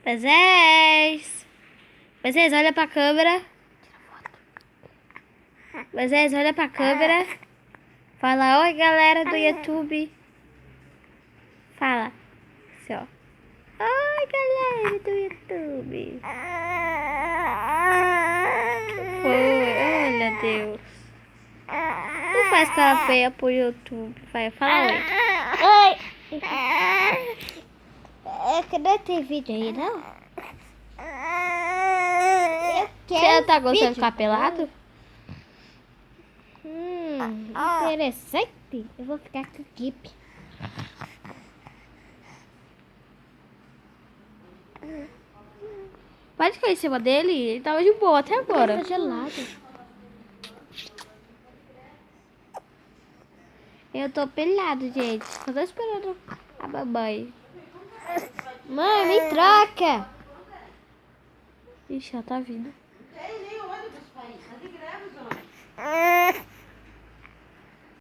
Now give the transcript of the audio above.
Moisés! Moisés, olha pra câmera. Moisés, olha pra câmera. Fala, oi galera do YouTube. Fala. Assim, ó. Oi galera do YouTube. Foi, olha Deus. Não faz cara feia pro YouTube. Vai, fala oi. Oi. Cadê tem vídeo aí, não? Você tá gostando de ficar pelado? Interessante. Eu vou ficar com o Kip. Pode cair em cima dele? Ele tava de boa até agora. Tá gelado. Eu tô pelado, gente. Só tô esperando a mamãe. Mãe, me troca! Ixi, ela tá vindo.